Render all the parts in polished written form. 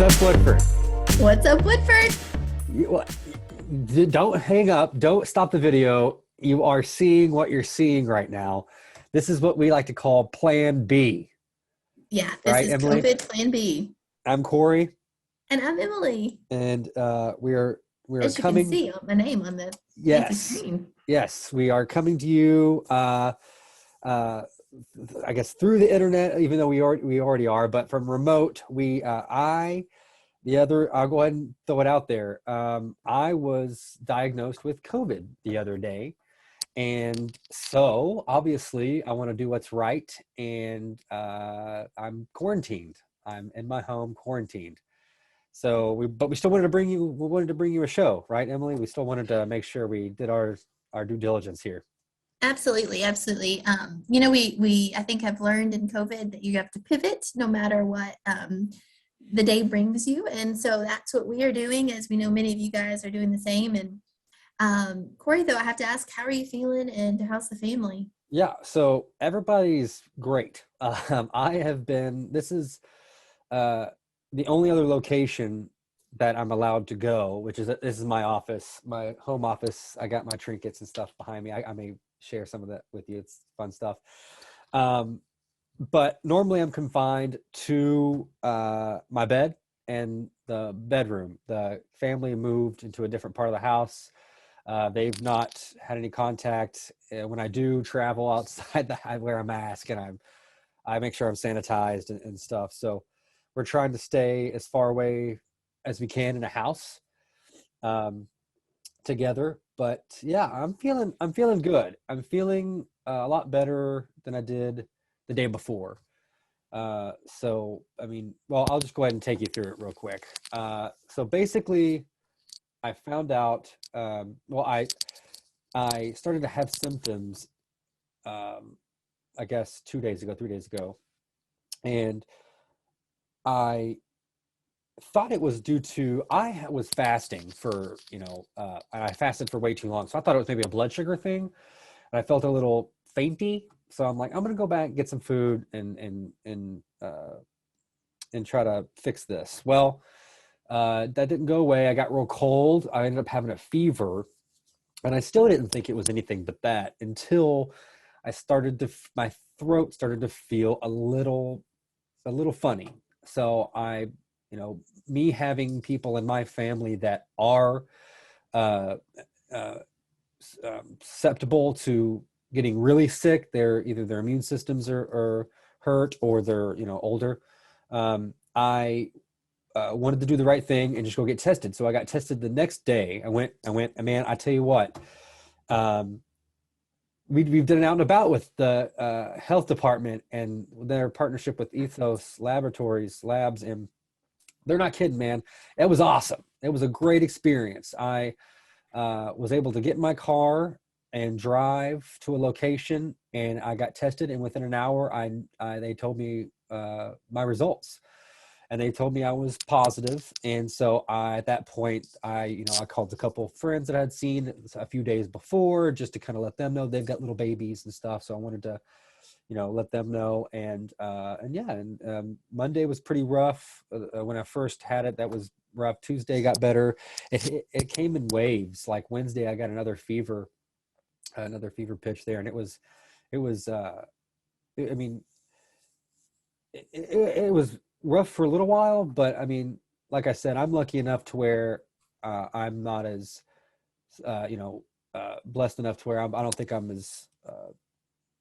up, Woodford? What's up, Woodford? You, don't hang up. Don't stop the video. You are seeing what you're seeing right now. This is what we like to call Plan B, Yeah, this right, is Emily? COVID Plan B. I'm Cory, And I'm Emily. and we are As you can coming. see on my name on the fancy Yes, screen. yes, we are coming to you. Uh, I guess through the internet, even though we already are, but from remote. I'll go ahead and throw it out there. I was diagnosed with COVID the other day. And so obviously I want to do what's right. And I'm quarantined. I'm in my home quarantined. But we still wanted to bring you a show, right, Emily? We still wanted to make sure we did our due diligence here. Absolutely, absolutely. We I think have learned in COVID that you have to pivot no matter what the day brings you. And so that's what we are doing, as we know many of you guys are doing the same. And Cory, though, I have to ask, how are you feeling and how's the family? Yeah, so everybody's great. This is uh, the only other location that I'm allowed to go, this is my office, my home office. I got my trinkets and stuff behind me. I may share some of that with you. It's fun stuff. Um, but normally I'm confined to my bed and the bedroom. The family moved into a different part of the house. They've not had any contact. When I do travel outside, I wear a mask and I make sure I'm sanitized and stuff. So we're trying to stay as far away as we can in a house um, together. But yeah, I'm feeling good. I'm feeling a lot better than I did the day before. I mean, well, I'll just go ahead and take you through it real quick. So basically, I found out. I started to have symptoms. Um, I guess 2 days ago, 3 days ago, and I thought it was due to was fasting for and I fasted for way too long, so I thought it was maybe a blood sugar thing, and I felt a little fainty. So I'm like, I'm gonna go back, get some food, and try to fix this. Well, that didn't go away. I got real cold. I ended up having a fever, and I still didn't think it was anything but that until my throat started to feel a little funny. So me having people in my family that are uh, uh, susceptible to getting really sick. Either their immune systems are hurt or they're older. I wanted to do the right thing and just go get tested. So I got tested the next day. I went, and man, I tell you what, um, we've done it out and about with the health department and their partnership with Ethos Labs, and they're not kidding, man. It was awesome. It was a great experience. I was able to get in my car and drive to a location, and I got tested, and within an hour, they told me my results, and they told me I was positive. And so at that point, I called a couple of friends that I had seen a few days before, just to kind of let them know they've got little babies and stuff. So I wanted to, let them know. And Monday was pretty rough. When I first had it, that was rough. Tuesday got better. It came in waves. Like Wednesday, I got another fever pitch there, and it was. I mean, it was rough for a little while, but I mean, like I said, I'm lucky enough to where I'm not as blessed enough to where I don't think I'm as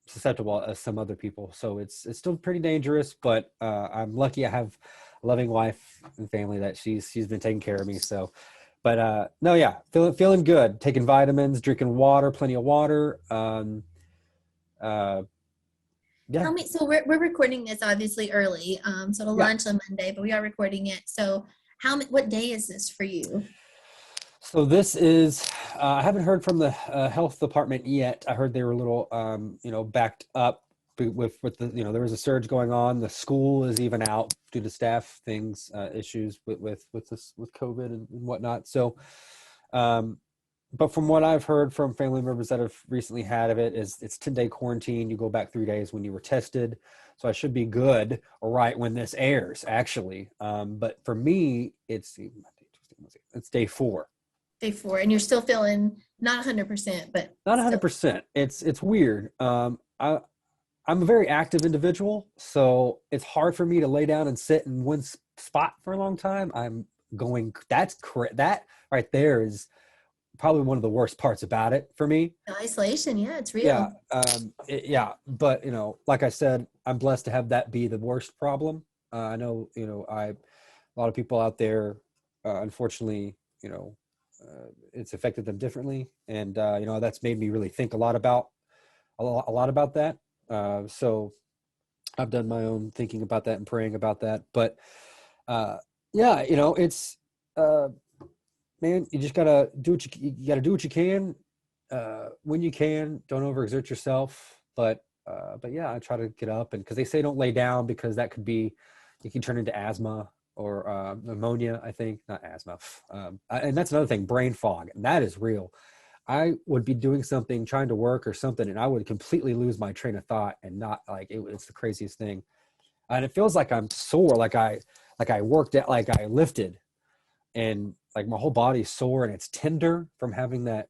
susceptible as some other people. So it's still pretty dangerous, but I'm lucky I have a loving wife and family that she's been taking care of me. So, but no, yeah, feeling good. Taking vitamins, drinking water, plenty of water. Uh, yeah. Tell me, so we're recording this obviously early, so it'll Yeah. launch on Monday, but we are recording it. So what day is this for you? So this is, I haven't heard from the health department yet. I heard they were a little, backed up with the, there was a surge going on. The school is even out due to staff things, issues with COVID and whatnot. So, but from what I've heard from family members that have recently had of it, is it's 10-day quarantine. You go back 3 days when you were tested. So I should be good, right, when this airs, actually. But for me, it's day 4. Day 4, and you're still feeling not 100%, but Not still. 100%. It's weird. I'm a very active individual, so it's hard for me to lay down and sit in one spot for a long time. That right there is probably one of the worst parts about it for me. The isolation, yeah, it's Yeah. real. Yeah. But, like I said, I'm blessed to have that be the worst problem. I know, a lot of people out there, unfortunately, it's affected them differently. And, that's made me really think a lot about that. So I've done my own thinking about that and praying about that. But, yeah, it's, man, you just gotta do you gotta do what you can, when you can. Don't overexert yourself. But yeah, I try to get up, and because they say don't lay down, because that could be, you can turn into asthma or pneumonia. I think not asthma, and that's another thing, brain fog, and that is real. I would be doing something, trying to work or something, and I would completely lose my train of thought, and not like it's the craziest thing. And it feels like I'm sore, like I worked at, like I lifted, and like my whole body's sore and it's tender from having that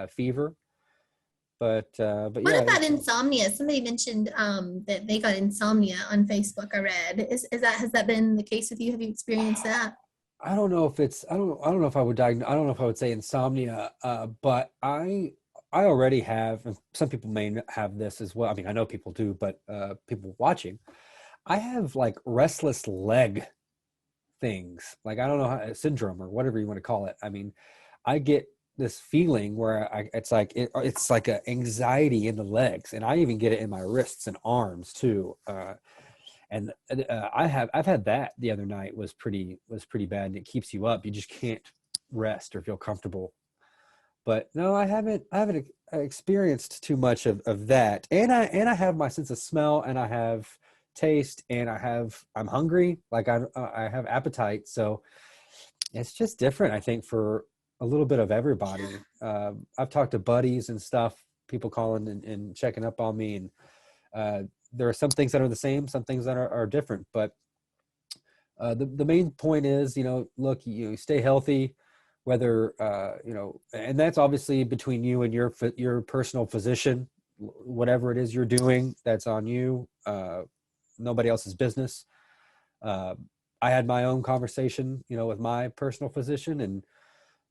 fever. But What yeah, about insomnia? Somebody mentioned that they got insomnia on Facebook. I read. Has that been the case with you? Have you experienced that? I don't know if it's I don't know if I would diagnose I don't know if I would say insomnia, but I already have, and some people may have this as well. I mean, I know people do, but people watching, I have like restless leg things, like I don't know how, syndrome or whatever you want to call it. I mean, I get this feeling where it's like a anxiety in the legs, and I even get it in my wrists and arms too. And I've had that the other night, was pretty bad, and it keeps you up. You just can't rest or feel comfortable. But no, I haven't experienced too much of that. And I have my sense of smell, and I have taste, and I'm hungry, like I have appetite. So it's just different, I think, for a little bit of everybody. I've talked to buddies and stuff, people calling and checking up on me, and there are some things that are the same, some things that are different. But the main point is, look, you stay healthy, whether, and that's obviously between you and your personal physician. Whatever it is you're doing, that's on you. Nobody else's business. Uh, I had my own conversation, with my personal physician, and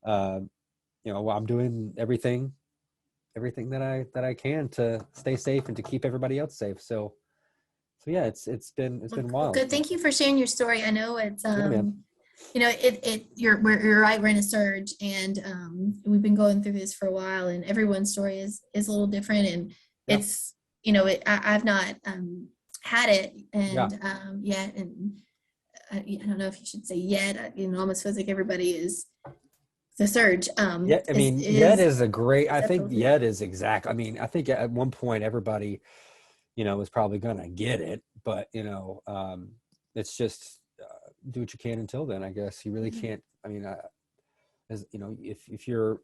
uh, I'm doing everything that I can to stay safe and to keep everybody else safe. So yeah, it's been Well, wild. good. Thank you for sharing your story. I know it's Yeah, man. you're right. We're in a surge, and we've been going through this for a while, and everyone's story is a little different, and Yeah. it's I've not had it, Yeah. and yet, and I don't know if you should say yet. It almost feels like everybody is the surge. Yeah. I mean, Yet Is is a great, I think definitely. Yet is exact. I mean, I think at one point everybody, was probably going to get it, but, it's just, do what you can until then, I guess. You really can't. I mean, as if you're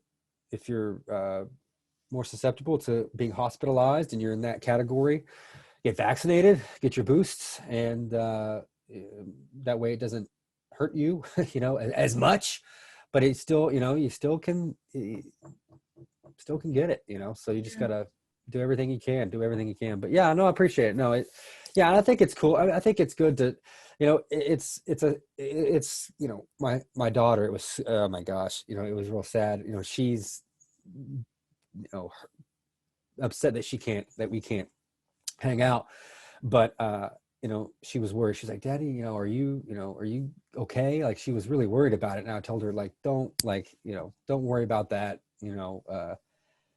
more susceptible to being hospitalized and you're in that category, get vaccinated, get your boosts, and that way it doesn't hurt you, as much. But it's still, you still can get it, so you just Yeah. gotta do everything you can. But yeah, no, I appreciate it. No, yeah, and I think it's cool. I think it's good to, it's my daughter. It was, oh my gosh, it was real sad. She's, upset that we can't hang out. But she was worried. She's like, Daddy, are you okay? Like, she was really worried about it. And I told her, like, don't worry about that.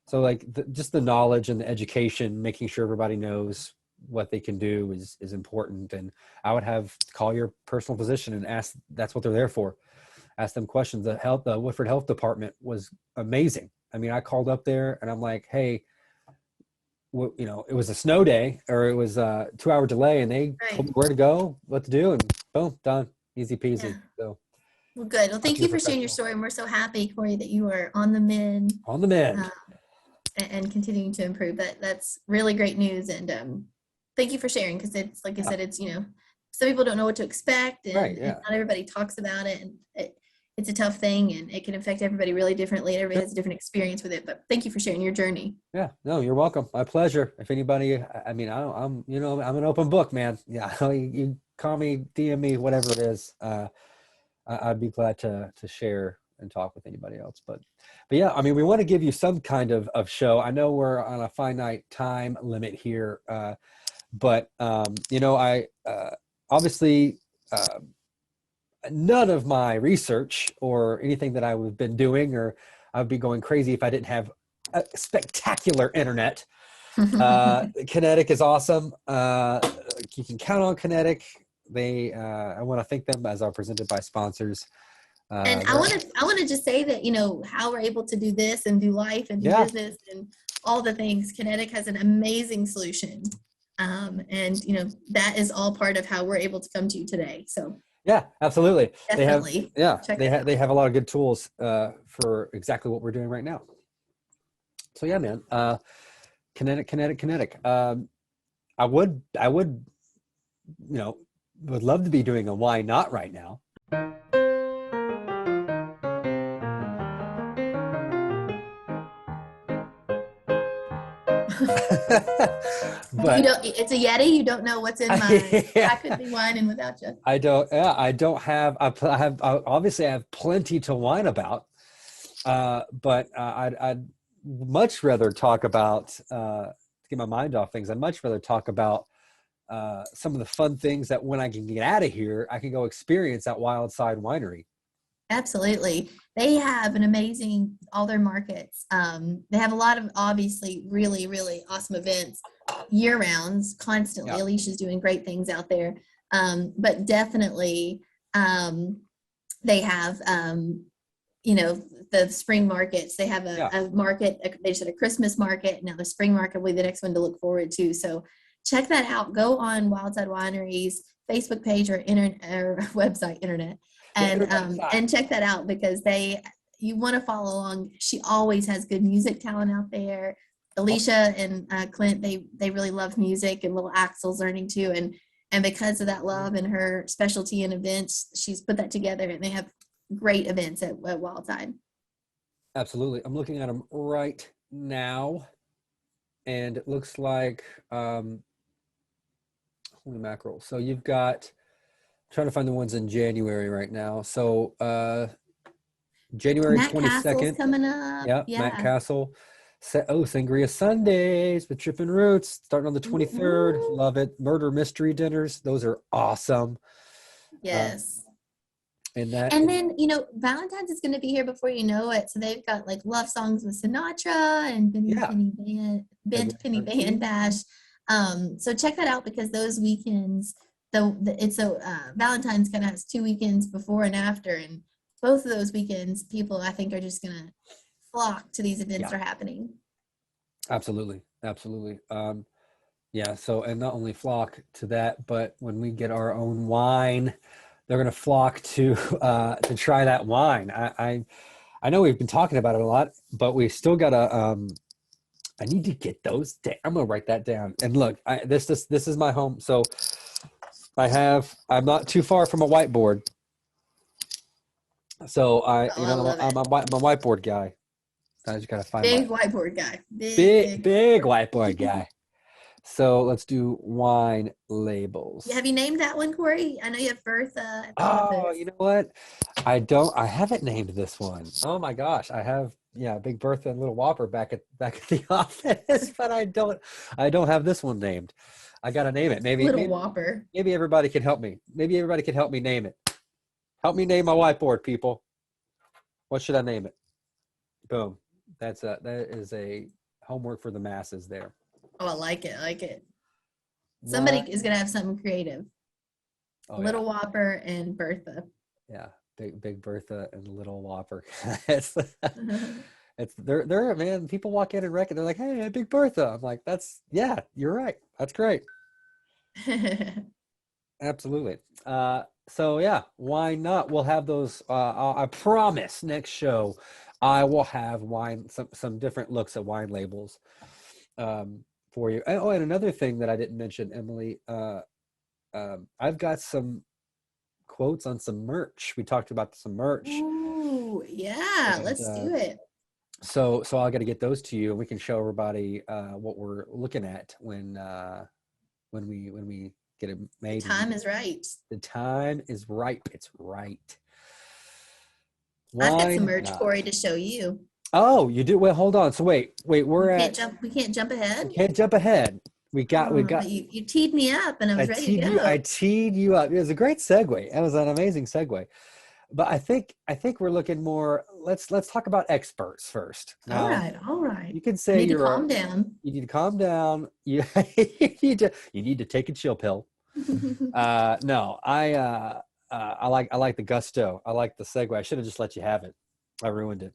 So like, just the knowledge and the education, making sure everybody knows what they can do is important. And I would have call your personal physician and ask. That's what they're there for. Ask them questions. The Woodford Health Department was amazing. I mean, I called up there and I'm like, hey, it was a snow day, or it was a 2-hour delay, and they told Right. me where to go, what to do, and boom, done, easy peasy. Yeah. So Well, good. Well, I'll thank keep you it for sharing your professional. story. And we're so happy, Cory, that you are on the mend. On the mend. Um, and continuing to improve. That's really great news. And thank you for sharing, because it's like I Yeah. said, it's some people don't know what to expect, Right. and Yeah. not everybody talks about it, and it's a tough thing, and it can affect everybody really differently, and everybody has a different experience with it. But thank you for sharing your journey. Yeah, no, you're welcome. My pleasure. If anybody, I mean, I'm, I'm an open book, man. Yeah, you call me, DM me, whatever it is. I'd be glad to share and talk with anybody else. But yeah, I mean, we want to give you some kind of show. I know we're on a finite time limit here, but I obviously none of my research or anything that I would have been doing, or I would be going crazy if I didn't have a spectacular internet. Kinetic is awesome. You can count on Kinetic. I want to thank them as our presented by sponsors. And I want to just say that how we're able to do this and do life and do Yeah, business and all the things. Kinetic has an amazing solution, and that is all part of how we're able to come to you today. So yeah, absolutely. definitely check that out. They have a lot of good tools for exactly what we're doing right now. So yeah, man. Kinetic. I would, would love to be doing a why not right now. You But don't. It's a Yeti. You don't know what's in mine. yeah, I could be whining without you. I don't. Yeah, I don't have. Obviously I have plenty to whine about. But I'd much rather talk about to get my mind off things. I'd much rather talk about some of the fun things that when I can get out of here, I can go experience at Wildside Winery. Absolutely. They have an amazing, all their markets. They have a lot of obviously really, really awesome events year rounds constantly. Yeah. Alicia's doing great things out there. But definitely they have, the spring markets. They have a market, they just had a Christmas market. Now the spring market will be the next one to look forward to. So check that out. Go on Wildside Winery's Facebook page or website, internet, and check that out, because you want to follow along. She always has good music talent out there. Alicia and Clint, they really love music, and little Axel's learning too. And because of that love and her specialty in events, she's put that together, and they have great events at Wildside. Absolutely. I'm looking at them right now, and it looks like holy mackerel. So you've got, I'm trying to find the ones in January right now. So January Matt 22nd. Castle's coming up. Yeah, Matt Castle. Sangria Sundays with Trippin' Roots starting on the 23rd. Ooh. Love it. Murder mystery dinners. Those are awesome. Yes. And then Valentine's is going to be here before you know it. So they've got like love songs with Sinatra and Penny Band Bash. So check that out, because those weekends, Valentine's kind of has 2 weekends before and after, and both of those weekends, people I think are just going to flock to these events that are happening. Absolutely. Yeah. So, and not only flock to that, but when we get our own wine, they're going to flock to try that wine. I know we've been talking about it a lot, but we still got to, I need to get those down. I'm going to write that down. And look, this is my home. So I'm not too far from a whiteboard. So I'm a whiteboard guy. I just got to find big whiteboard guy. Big whiteboard guy. So let's do wine labels. Have you named that one, Cory? I know you have Bertha. Oh, you know what? I haven't named this one. Oh my gosh. I have, Big Bertha and Little Whopper back at the office, but I don't have this one named. I got to name it. Maybe Whopper. Maybe everybody can help me. Maybe everybody can help me name it. Help me name my whiteboard, people. What should I name it? Boom. That is a homework for the masses there. Oh, I like it. Somebody is going to have something creative. Little Whopper and Bertha. Yeah, big Bertha and Little Whopper. They're man, people walk in and wreck it. They're like, hey, Big Bertha. I'm like, you're right. That's great. Absolutely. So yeah, why not? We'll have those. I promise next show, I will have some different looks at wine labels um, for you. Oh, and another thing that I didn't mention, Emily, I've got some quotes on some merch. We talked about some merch, Ooh, yeah, and let's do it. so I got to get those to you, and we can show everybody what we're looking at when we get it The made. time is right. The time is ripe. It's right. I've got Why some merch, not? Cory, to show you. Oh, you do? Wait, hold on. So wait, We we're can't at, jump. We can't jump we ahead. can't jump ahead. We Oh, got, but you teed me up, and I was ready to I go. teed you up. It was a great segue. It was an amazing segue. But I think we're looking more, let's talk about experts first. All Now, right, all right. you can I say need to calm down. you need to calm down. You, you need to take a chill pill. No, I like the gusto. I like the segue. I should have just let you have it. I ruined it.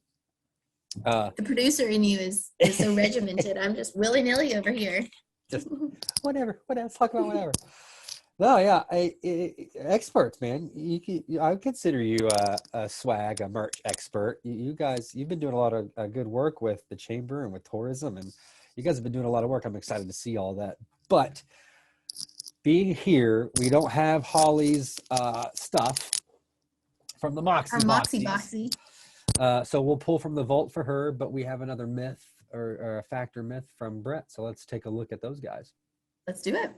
The producer in you is so regimented. I'm just willy nilly over here. Just whatever. Let's talk about whatever. No, yeah, experts, man. I would consider you a swag, a merch expert. You guys, you've been doing a lot of good work with the chamber and with tourism, and you guys have been doing a lot of work. I'm excited to see all that. But being here, we don't have Holly's stuff from the Our Moxie Moxie Boxies. Boxy. So we'll pull from the vault for her, but we have another myth or a factor myth from Brett. So let's take a look at those guys. Let's do it.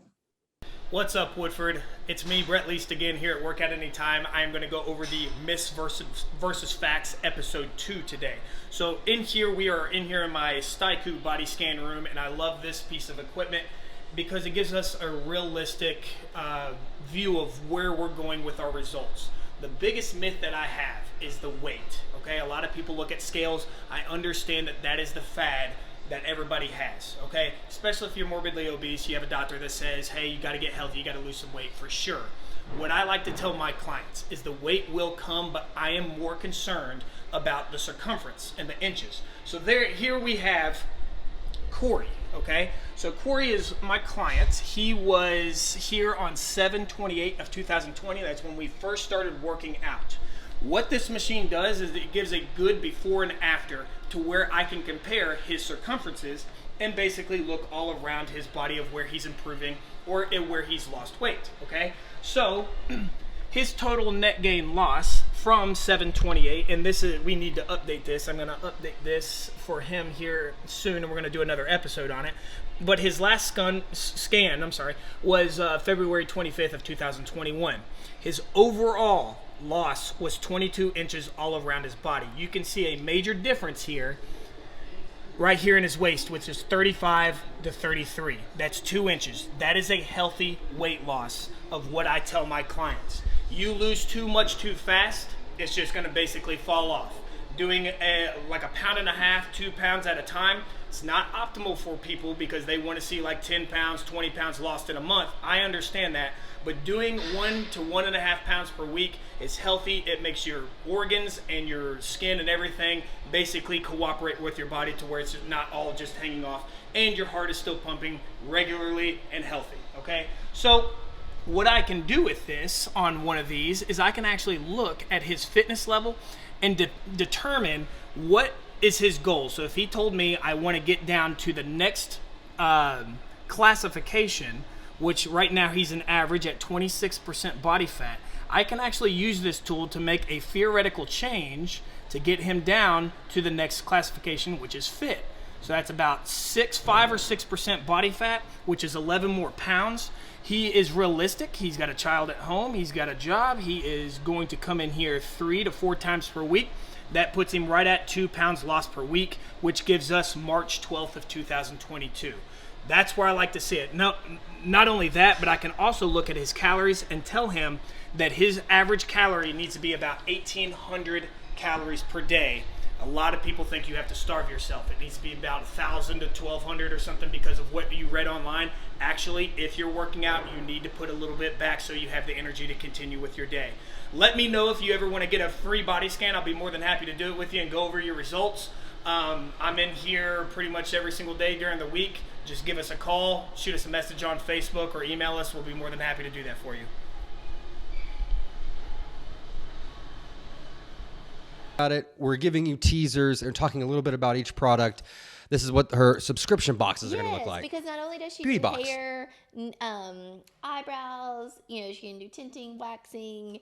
What's up, Woodford? It's me, Brett Least, again here at Work At Any Time. I am going to go over the Myths versus Facts episode 2 today. So we are in my Staiku body scan room, and I love this piece of equipment because it gives us a realistic view of where we're going with our results. The biggest myth that I have is the weight. Okay, a lot of people look at scales. I understand that is the fad that everybody has, okay? Especially if you're morbidly obese, you have a doctor that says, hey, you gotta get healthy, you gotta lose some weight for sure. What I like to tell my clients is the weight will come, but I am more concerned about the circumference and the inches. So here we have Cory, okay? So Cory is my client. He was here on 7/28 of 2020. That's when we first started working out. What this machine does is it gives a good before and after to where I can compare his circumferences and basically look all around his body of where he's improving or where he's lost weight, okay? So his total net gain loss from 7/28, and we need to update this. I'm gonna update this for him here soon, and we're gonna do another episode on it. But his last scan was February 25th of 2021. His overall loss was 22 inches all around his body. You can see a major difference here, right here in his waist, which is 35 to 33. That's 2 inches. That is a healthy weight loss of what I tell my clients. You lose too much too fast, it's just going to basically fall off. Doing like 1.5 pounds, 2 pounds at a time, it's not optimal for people because they want to see like 10 pounds, 20 pounds lost in a month. I understand that. But doing 1 to 1.5 pounds per week is healthy. It makes your organs and your skin and everything basically cooperate with your body to where it's not all just hanging off, and your heart is still pumping regularly and healthy, okay? So what I can do with this on one of these is I can actually look at his fitness level and determine what is his goal. So if he told me I want to get down to the next classification, which right now he's an average at 26% body fat, I can actually use this tool to make a theoretical change to get him down to the next classification, which is fit. So that's about 5 or 6% body fat, which is 11 more pounds. He is realistic. He's got a child at home. He's got a job. He is going to come in here 3 to 4 times per week. That puts him right at 2 pounds lost per week, which gives us March 12th of 2022. That's where I like to see it. No, not only that, but I can also look at his calories and tell him that his average calorie needs to be about 1,800 calories per day. A lot of people think you have to starve yourself. It needs to be about 1,000 to 1,200 or something because of what you read online. Actually, if you're working out, you need to put a little bit back so you have the energy to continue with your day. Let me know if you ever want to get a free body scan. I'll be more than happy to do it with you and go over your results. I'm in here pretty much every single day during the week. Just give us a call, shoot us a message on Facebook, or email us. We'll be more than happy to do that for you. About it. We're giving you teasers and talking a little bit about each product. This is what her subscription boxes are going to look like. Because not only does she Beauty do box. hair, eyebrows, she can do tinting, waxing,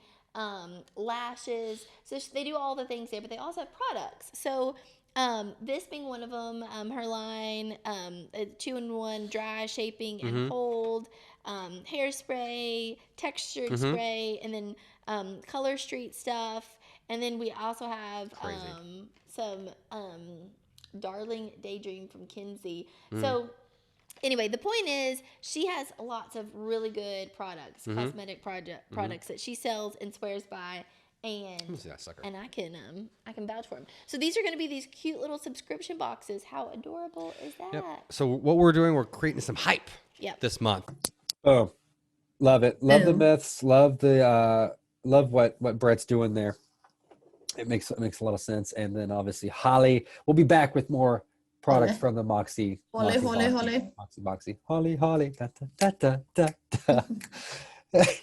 lashes. So they do all the things there, but they also have products. So this being one of them, her line, a 2-in-1 dry, shaping, and hold, hairspray, textured spray, and then color street stuff. And then we also have some Darling Daydream from Kinsey. So anyway, the point is she has lots of really good products, cosmetic products that she sells and swears by. And I can vouch for them. So these are going to be these cute little subscription boxes. How adorable is that? Yep. So what we're doing, we're creating some hype this month. Oh, love it. Love the myths. Love the love what Brett's doing there. It makes a lot of sense. And then obviously Holly, we'll be back with more products from the Moxie. Holly. Moxie. Holly. Da, da, da, da, da.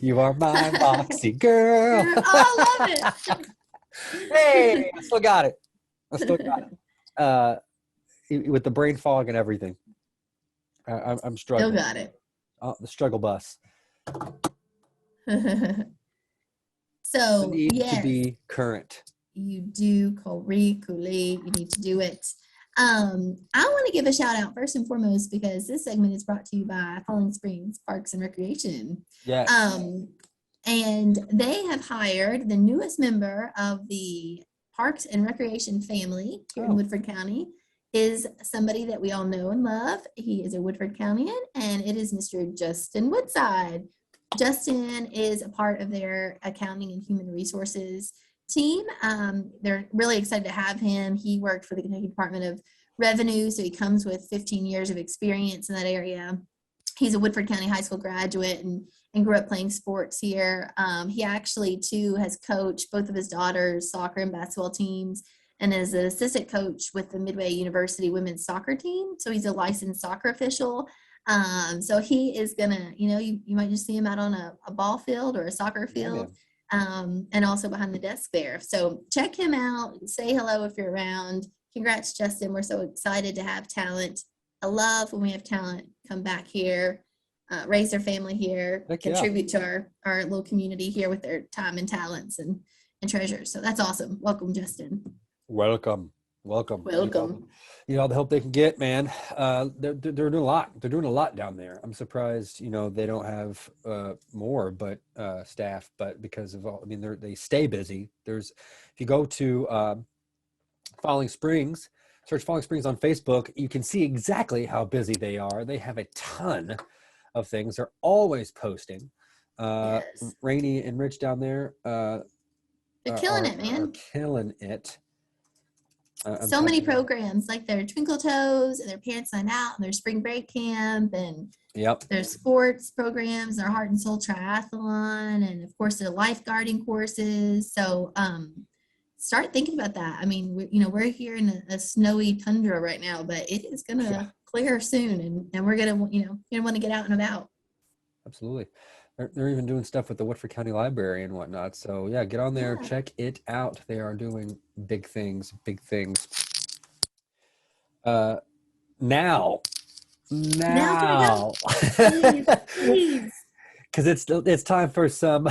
You are my Moxie girl. I love it. Hey, I still got it. With the brain fog and everything. I'm struggling. Still got it. The struggle bus. So, the need yes. to be current. You do, Cory. You need to do it. I want to give a shout out first and foremost because this segment is brought to you by Falling Springs Parks and Recreation. Yes. And they have hired the newest member of the Parks and Recreation family here in Woodford County. Is somebody that we all know and love. He is a Woodford Countyan, and it is Mr. Justin Woodside. Justin is a part of their accounting and human resources team. They're really excited to have him. He worked for the Kentucky Department of Revenue, so he comes with 15 years of experience in that area. He's a Woodford County High School graduate and grew up playing sports here. He actually, too, has coached both of his daughters' soccer and basketball teams and is an assistant coach with the Midway University women's soccer team. So he's a licensed soccer official. So he is going to, you might just see him out on a ball field or a soccer field. And also behind the desk there. So check him out. Say hello if you're around. Congrats, Justin. We're so excited to have talent. I love when we have talent come back here, raise their family here, contribute to our little community here with their time and talents and treasures. So that's awesome. Welcome, Justin. Welcome. You know, the help they can get, man. They're doing a lot. They're doing a lot down there. I'm surprised, they don't have more staff, but because of all, they stay busy. If you go to Falling Springs, search Falling Springs on Facebook, you can see exactly how busy they are. They have a ton of things. They're always posting. Rainey and Rich down there. They're killing it, man. Are killing it. So many programs like their Twinkle Toes and their Parents Night Out and their Spring Break Camp and their sports programs, their Heart and Soul Triathlon, and of course their lifeguarding courses. So start thinking about that. We're here in a snowy tundra right now, but it is going to clear soon, and we're going to want to get out and about. Absolutely. They're even doing stuff with the Woodford County Library and whatnot. So get on there, check it out. They are doing big things. Now, please. Because it's time for some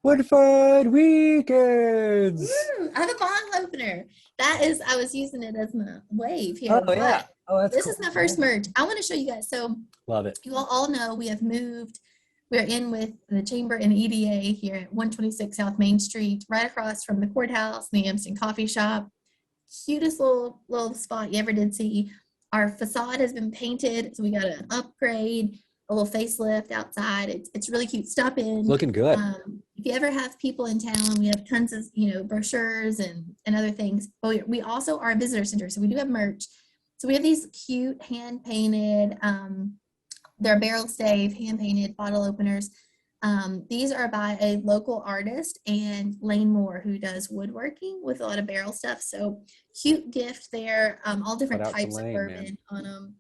Woodford weekends. I have a bottle opener. I was using it as my wave here. Oh yeah. Oh, that's this cool. is my first merch. I want to show you guys. So love it. You all know we have moved. We're in with the Chamber and EDA here at 126 South Main Street, right across from the courthouse and the Amston Coffee Shop. Cutest little spot you ever did see. Our facade has been painted, so we got an upgrade, a little facelift outside. It's really cute. Stop in. Looking good. If you ever have people in town, we have tons of brochures and other things. But we also are a visitor center, so we do have merch. So we have these cute hand-painted, they're barrel stave, hand-painted bottle openers. These are by a local artist, and Lane Moore, who does woodworking with a lot of barrel stuff. So cute gift there. All different types of bourbon on them.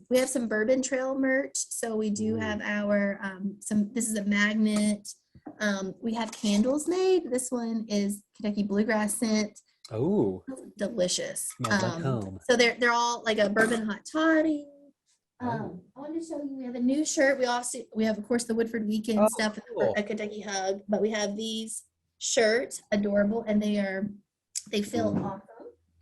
We have some Bourbon Trail merch. So we do have our this is a magnet We have candles made. This one is Kentucky bluegrass scent. Oh, Delicious. smells like home. So they're all like a bourbon hot toddy. I wanted to show you, we have a new shirt. We have, of course, the Woodford weekend Oh, stuff, cool. a Kentucky hug, but we have these shirts, adorable, and they feel awesome.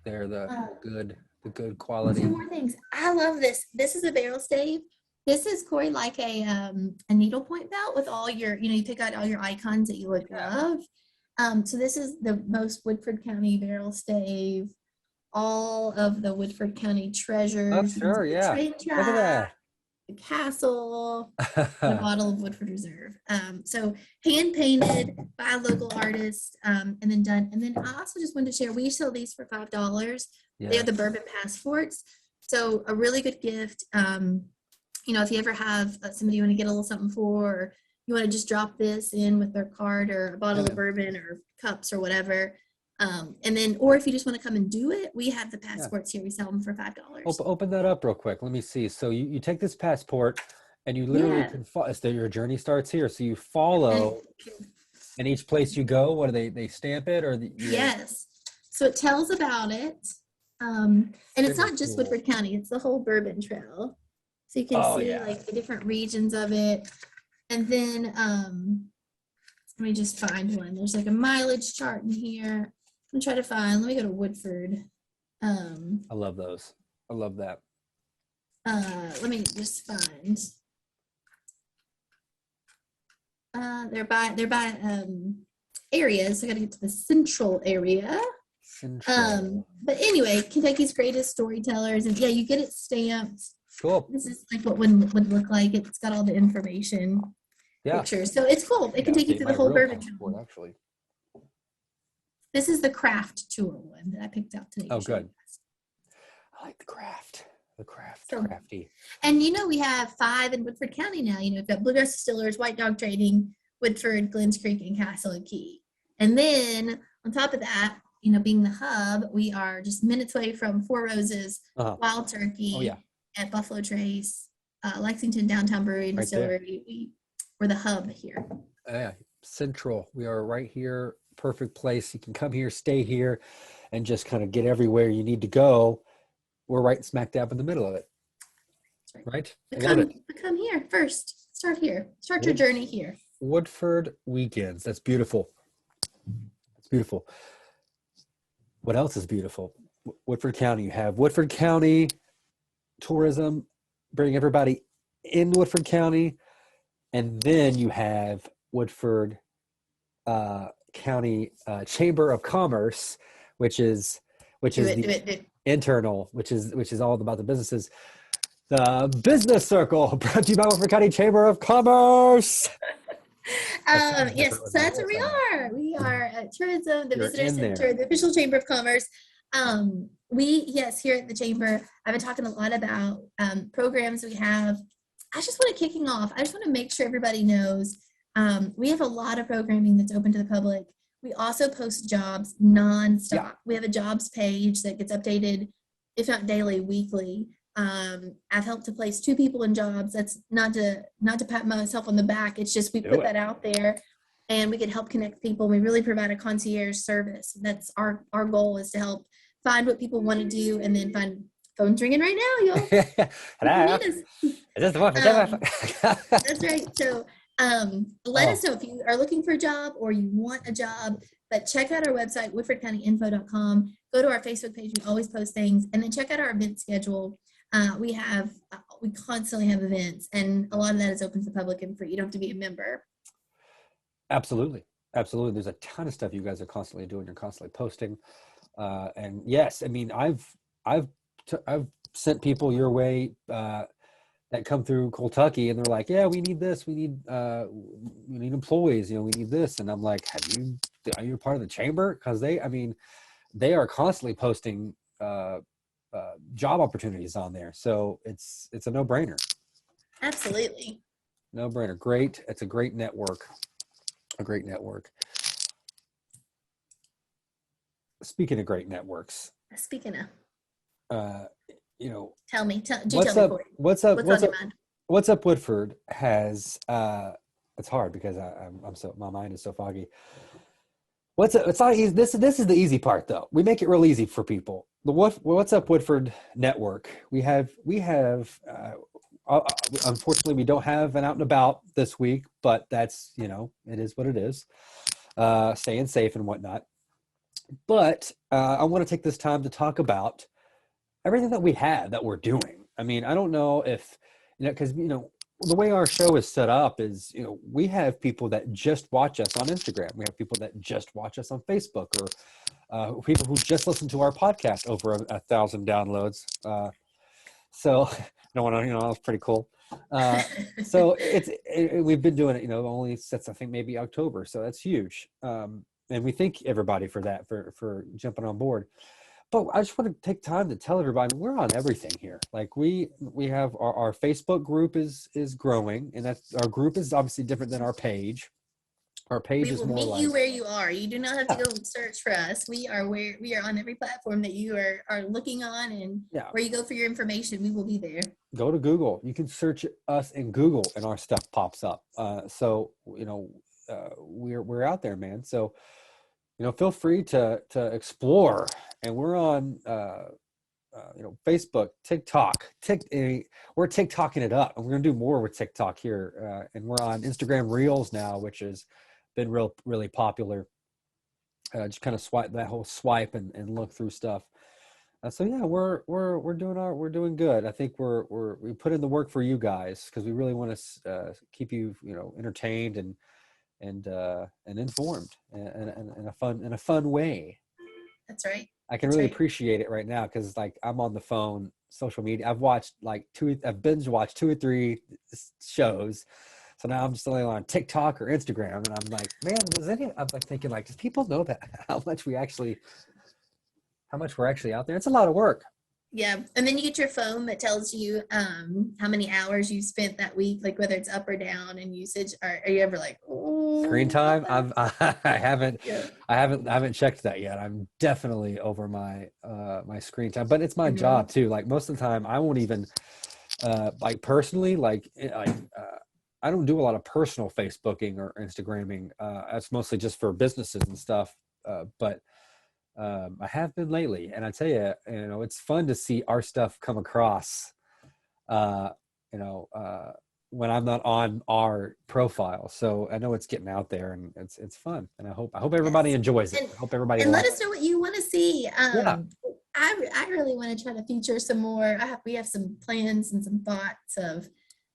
They're the good Two quality. more things. I love this. This is a barrel stave. This is, Cory, like a needlepoint belt with all your, you pick out all your icons that you would love. So this is the most Woodford County barrel stave. All of the Woodford County treasures. Oh, sure, yeah. Train Look at that. the castle, and a bottle of Woodford Reserve. So hand painted by a local artist, and then done. And then I also just wanted to share, we sell these for $5. Yeah. They are the bourbon passports. So a really good gift. If you ever have somebody you want to get a little something for, or you want to just drop this in with their card or a bottle of bourbon or cups or whatever. And then, or if you just want to come and do it, we have the passports here. We sell them for $5. Open that up real quick. Let me see. So you take this passport and you literally can follow. So your journey starts here. So you follow, and each place you go, what do they stamp it or? Yes. So it tells about it. And it's not just Woodford County, it's the whole Bourbon Trail. So you can see like the different regions of it. And then, let me just find one. There's like a mileage chart in here. I'm trying to find, let me go to Woodford. I love those. I love that. Let me just find. They're by areas. So I got to get to the central area. But anyway, Kentucky's greatest storytellers, and you get it stamped. Cool. This is like what one would look like. It's got all the information, pictures. So it's cool. It can take you through the whole bourbon trail. Actually. This is the craft tour one that I picked out today. Oh, good. I like the craft. Crafty. And we have 5 in Woodford County now. We've got Bluegrass Distillers, White Dog Trading, Woodford, Glens Creek, and Castle and Key. And then on top of that, being the hub, we are just minutes away from Four Roses, Wild Turkey, at Buffalo Trace, Lexington Downtown Brewery and Distillery. We're the hub here. Yeah, central. We are right here. Perfect place. You can come here, stay here, and just kind of get everywhere you need to go. We're right smack dab in the middle of it. Right? Come here first. Start here. Start your journey here. Woodford weekends. That's beautiful. It's beautiful. What else is beautiful? Woodford County. You have Woodford County tourism, bring everybody in Woodford County, and then you have Woodford County Chamber of Commerce, which is internal, which is all about the businesses. The Business Circle, brought to you by Woodford County Chamber of Commerce. Yes, so that's where we are. We are at tourism, the visitor center, the official Chamber of Commerce. Here at the Chamber, I've been talking a lot about programs we have. I just want to make sure everybody knows we have a lot of programming that's open to the public. We also post jobs nonstop. Yeah. We have a jobs page that gets updated, if not daily, weekly. I've helped to place 2 people in jobs. That's not to pat myself on the back. It's just we put that out there, and we can help connect people. We really provide a concierge service. That's our goal, is to help find what people want to do, and then find. Phone's ringing right now, y'all. Hello. Is this the one for That's right. So let us know if you are looking for a job or you want a job. But check out our website, woodfordcountyinfo.com. Go to our Facebook page. We always post things. And then check out our event schedule. We constantly have events, and a lot of that is open to the public and free. You don't have to be a member. Absolutely. There's a ton of stuff you guys are constantly doing. You're constantly posting. And yes, I mean, I've sent people your way that come through Kentucky, and they're like, yeah, we need this. We need employees. We need this. And I'm like, are you a part of the chamber? Because they are constantly posting job opportunities on there. So it's a no-brainer. Absolutely. No-brainer. Great. It's a great network. Speaking of great networks. Tell me, What's up, Woodford has it's hard because my mind is so foggy. It's not easy. This is the easy part though. We make it real easy for people. The What's Up Woodford network. We have unfortunately we don't have an out and about this week, but that's, it is what it is. Staying safe and whatnot. But I want to take this time to talk about everything that we have that we're doing. I mean, I don't know if, because, the way our show is set up is, we have people that just watch us on Instagram. We have people that just watch us on Facebook, or people who just listen to our podcast over 1,000 downloads. So I don't want to, that's pretty cool. So we've been doing it, only since I think maybe October. So that's huge. And we thank everybody for that, for jumping on board. But I just want to take time to tell everybody we're on everything here. Like we have our Facebook group is growing, and our group is obviously different than our page. Our page is more like, we will meet you where you are. You do not have to go search for us. We are on every platform that you are looking on, and where you go for your information, we will be there. Go to Google. You can search us in Google, and our stuff pops up. So we're out there, man. So feel free to explore. And we're on Facebook, TikTok. We're TikToking it up, and we're gonna do more with TikTok here. And we're on Instagram Reels now, which has been really popular. Just kind of swipe and look through stuff. So yeah, we're doing good. I think we put in the work for you guys because we really want to keep you entertained and informed in a fun way. That's right. I can really appreciate it right now because like I'm on the phone, social media. I've binge watched 2 or 3 shows. So now I'm just only on TikTok or Instagram, and I'm like, man, I'm like thinking like, does people know that how much we're actually out there? It's a lot of work. Yeah. And then you get your phone that tells you how many hours you spent that week, like whether it's up or down in usage. Are you ever like, oh, screen time? I haven't checked that yet. I'm definitely over my my screen time, but it's my job too. Like most of the time I won't even like personally, I don't do a lot of personal Facebooking or Instagramming. That's mostly just for businesses and stuff. But I have been lately, and I tell you, it's fun to see our stuff come across, when I'm not on our profile. So I know it's getting out there, and it's fun, and I hope everybody enjoys it. I hope everybody let us know what you want to see. I really want to try to feature some more. We have some plans and some thoughts of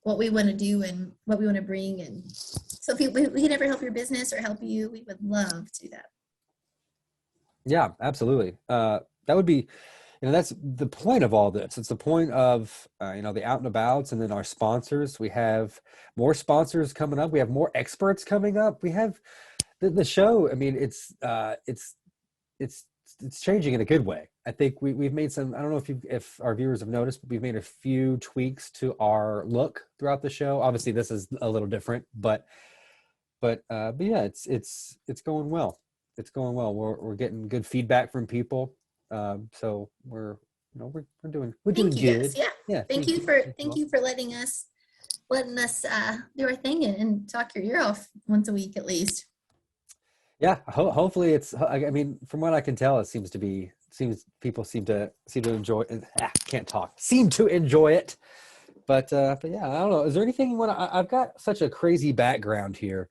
what we want to do and what we want to bring, and so if we can ever help your business or help you, we would love to do that. Yeah, absolutely. That would be, that's the point of all this. It's the point of, the out and abouts, and then our sponsors. We have more sponsors coming up. We have more experts coming up. We have the show. I mean, it's changing in a good way. I think we've made some, I don't know if our viewers have noticed, but we've made a few tweaks to our look throughout the show. Obviously this is a little different, but yeah, it's going well. It's going well. We're getting good feedback from people. So we're doing good. Guys. Yeah. Thank you for letting us do our thing and talk your ear off once a week at least. Yeah. Hopefully I mean, from what I can tell, it seems people seem to enjoy it. Can't talk. Seem to enjoy it. But yeah, I don't know. Is there anything you want to, I've got such a crazy background here.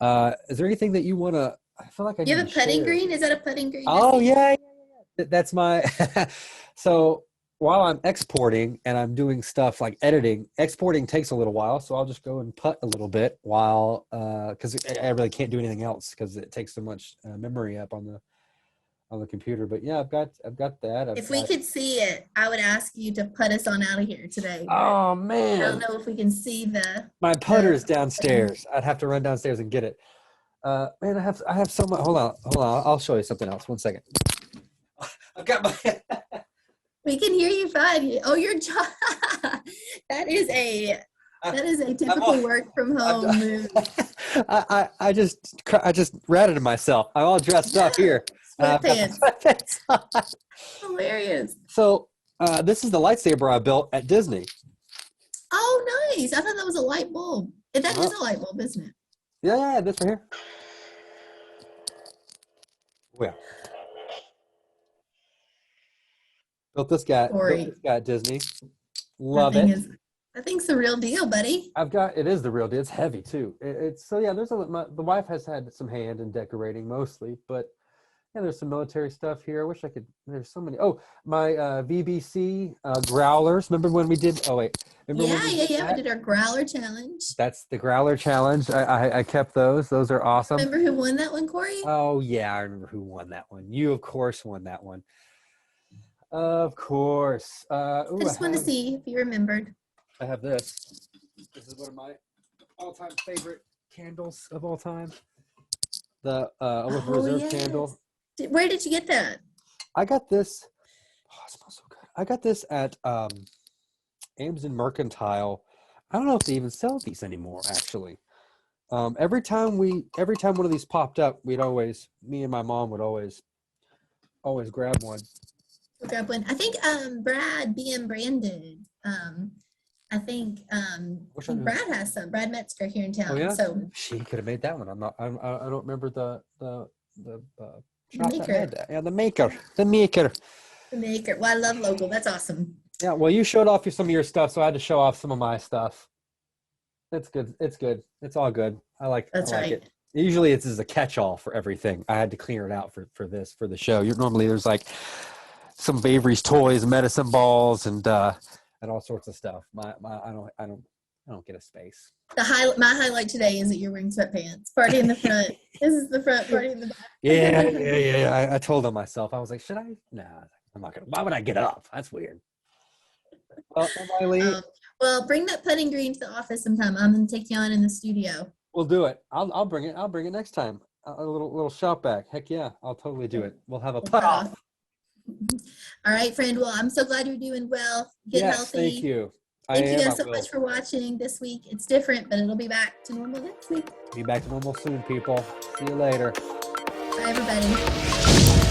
Is there anything that you want to, I feel like you have a putting green? Is that a putting green? Oh yeah. That's my, so while I'm exporting and I'm doing stuff like editing, exporting takes a little while. So I'll just go and putt a little bit while, cause I really can't do anything else cause it takes so much memory up on the computer. But yeah, I've got that. If we could see it, I would ask you to put us on out of here today. Oh man. I don't know if we can see my putter's downstairs. I'd have to run downstairs and get it. Man, I have so much. Hold on. I'll show you something else. 1 second. I've got my. We can hear you fine. Oh, your job. That is a typical work from home move. I just ratted myself. I'm all dressed up here. Sweatpants. Hilarious. So this is the lightsaber I built at Disney. Oh, nice. I thought that was a light bulb. That is a light bulb, isn't it? Yeah, this right here. Oh, yeah. Built this guy Cory, at Disney. Love it. that thing's the real deal, buddy. It is the real deal. It's heavy too. It's so yeah. The wife has had some hand in decorating mostly, but yeah, there's some military stuff here. I wish I could. There's so many. Oh, my VBC growlers. Remember when we did? Oh wait, remember when Yeah. that? We did our growler challenge. That's the growler challenge. I kept those. Those are awesome. Remember who won that one, Cory? Oh yeah, I remember who won that one. You of course won that one. Of course. I just wanted to see if you remembered. I have this. This is one of my all-time favorite candles of all time. The Woodford Reserve candle. Where did you get that? I got this. Oh, it smells so good. I got this at Ames and Mercantile. I don't know if they even sell these anymore. Actually, every time one of these popped up, me and my mom would always grab one. Grab one. I think Brad BM Brandon. I think Brad has some. Brad Metzger here in town. Oh, yeah? So she could have made that one. I don't remember the maker. Yeah, the maker. Well, I love local. That's awesome. Yeah, well, you showed off some of your stuff, so I had to show off some of my stuff. It's good. It's good. It's all good. I like it. Usually it's a catch-all for everything. I had to clear it out for the show. Normally there's like some of Avery's toys, medicine balls, and all sorts of stuff. I don't get a space. My highlight today is that you're wearing sweatpants. Party in the front. This is the front, party in the back. Yeah. I told on myself. I was like, should I? Nah, I'm not gonna. Why would I get up? That's weird. Well, bring that putting green to the office sometime. I'm gonna take you on in the studio. We'll do it. I'll bring it. I'll bring it next time. A little shop back. Heck yeah, I'll totally do it. We'll have a putt off. All right, friend. Well, I'm so glad you're doing well. Get healthy. Thank you. Thank you guys so much for watching this week. It's different, but it'll be back to normal next week. Be back to normal soon, people. See you later. Bye, everybody.